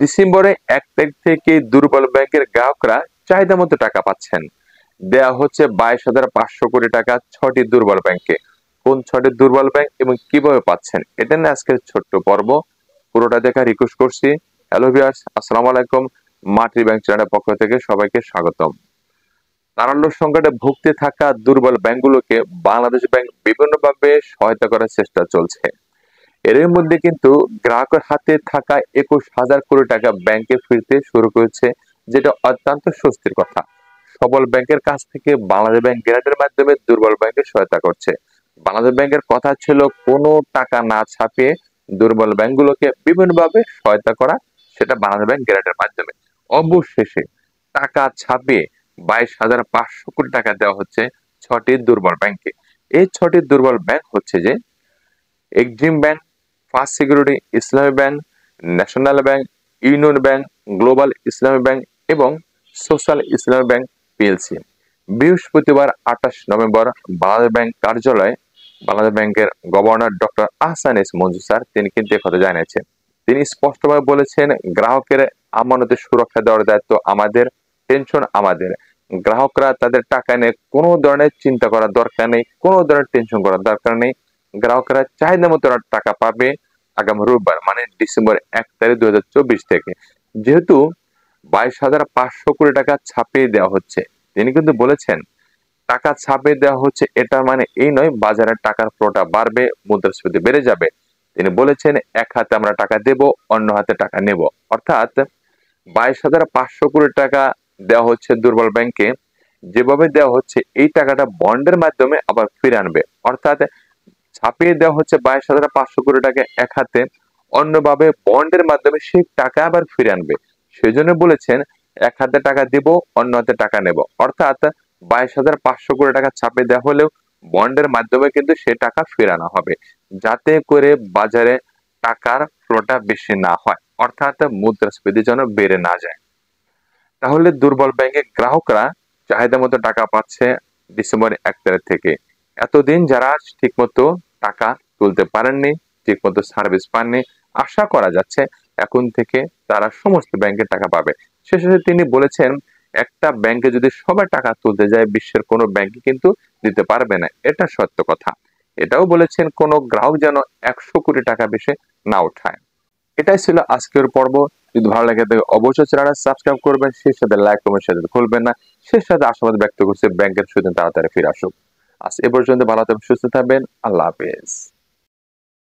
ডিসেম্বরে 1 তারিখ থেকে দুর্বল ব্যাংকের গ্রাহকরা চাহিদা মতো টাকা পাচ্ছেন। দেয়া হচ্ছে 22,500 কোটি টাকা 6টি দুর্বল ব্যাংকে। কোন 6টি দুর্বল ব্যাংক এবং কিভাবে পাচ্ছেন এটা নিয়ে আজকের ছোট্ট পর্ব। পুরোটা দেখার রিকোয়েস্ট করছি। হ্যালো ভিউয়ার্স, আসসালামু আলাইকুম। মাতৃ ব্যাংক চ্যানেলের পক্ষ থেকে সবাইকে স্বাগতম। তারল্য সংকটে ভুগতে থাকা দুর্বল ব্যাংকগুলোকে বাংলাদেশ ব্যাংক বিভিন্নভাবে সহায়তা করার চেষ্টা চলছে। এর মধ্যে কিন্তু গ্রাহকের হাতে থাকা 21,000 কোটি টাকা ব্যাংকে ফিরতে শুরু করেছে, যেটা অত্যন্ত স্বস্তির কথা। সবল ব্যাংকের কাছ থেকে বাংলাদেশ ব্যাংক গ্যারান্টির মাধ্যমে দুর্বল ব্যাংকে সহায়তা করছে। বাংলাদেশ ব্যাংকের কথা ছিল কোনো টাকা না ছাপিয়ে দুর্বল ব্যাংকগুলোকে বিভিন্নভাবে সহায়তা করা, সেটা বাংলাদেশ ব্যাংক গ্যারান্টির মাধ্যমে। অবশেষে টাকা ছাপিয়ে 22,500 কোটি টাকা দেওয়া হচ্ছে 6টি দুর্বল ব্যাংকে। এই 6টি দুর্বল ব্যাংক হচ্ছে যে এক্সিম ব্যাংক, ফার্স্ট সিকিউরিটি, ইসলামী bank, national bank, union bank, global ইসলামী ব্যাংক এবং সোশ্যাল ইসলামী ব্যাংক পিএলসি। বৃহস্পতিবার 28 নভেম্বর বাংলাদেশ ব্যাংক কার্যালয়ে বাংলাদেশ ব্যাংকের governor doctor Ahsan S Manju sir তিনি কিন্তু একথা জানিয়েছেন। তিনি স্পষ্টভাবে বলেছেন, গ্রাহকের আমানতের সুরক্ষা দেওয়ার দায়িত্ব আমাদের, টেনশন আমাদের। গ্রাহকরা তাদের টাকা নিয়ে কোনো ধরনের চিন্তা করার দরকার নেই, কোনো ধরনের টেনশন করার দরকার নেই। গ্রাহকরা চাহিদা মতো টাকা পাবে আগামী রোববার মানে ডিসেম্বর 1 তারিখ 2024 থেকে। যেহেতু 22,500 কোটি টাকা ছাপিয়ে দেওয়া হচ্ছে, তিনি কিন্তু বলেছেন টাকা ছাপিয়ে দেওয়া হচ্ছে এটা মানে এই নয় বাজারের টাকার ফ্লোটা বাড়বে, মুদ্রাস্ফীতি বেড়ে যাবে। তিনি বলেছেন এক হাতে আমরা টাকা দেব, অন্য হাতে টাকা নেব। অর্থাৎ 22,500 কোটি টাকা দেওয়া হচ্ছে দুর্বল ব্যাংকে। যেভাবে দেওয়া হচ্ছে এই টাকাটা বন্ডের মাধ্যমে আবার ফিরে আনবে। অর্থাৎ ছাপিয়ে দেওয়া হচ্ছে 22,500 কোটি টাকা এক হাতে, অন্যভাবে বন্ডের মাধ্যমে সেই টাকা আবার ফিরে আনবে। সেজন্য বলেছেন এক হাতে টাকা দিব, অন্য হাতে টাকা নেব। অর্থাৎ 22,500 কোটি টাকা ছাপিয়ে দেওয়া হলেও বন্ডের মাধ্যমে কিন্তু সে টাকা ফেরানো হবে, যাতে করে বাজারে টাকার ফ্লোটা বেশি না হয়, অর্থাৎ মুদ্রাস্ফীতি যেন বেড়ে না যায়। তাহলে দুর্বল ব্যাংকের গ্রাহকরা চাহিদা মতো টাকা পাচ্ছে ডিসেম্বর 1 তারিখ থেকে। এতদিন যারা ঠিকমতো টাকা তুলতে পারেননি, ঠিকমতো সার্ভিস পাননি, আশা করা যাচ্ছে এখন থেকে তারা সমস্ত ব্যাংকের টাকা পাবে। শেষে তিনি বলেছেন একটা ব্যাংকে যদি সবাই টাকা তুলতে যায় বিশ্বের কোনো ব্যাংকে কিন্তু দিতে পারবে না, এটা সত্য কথা। এটাও বলেছেন কোনো গ্রাহক যেন 100 কোটি টাকা বেশি না উঠায়। এটাই ছিল আজকের পর্ব। যদি ভালো লাগে তাহলে অবশ্যই চ্যানেলটা সাবস্ক্রাইব করবেন, সেই সাথে লাইক কমেন্ট সাথে খুলবেন না। সেই সাথে আশাবাদ ব্যক্ত করছে ব্যাংকের সুদিন তাড়াতাড়ি ফিরে আসুক। আজ এ পর্যন্ত ভালো থাকবেন, সুস্থ থাকবেন। আল্লাহ হাফেজ।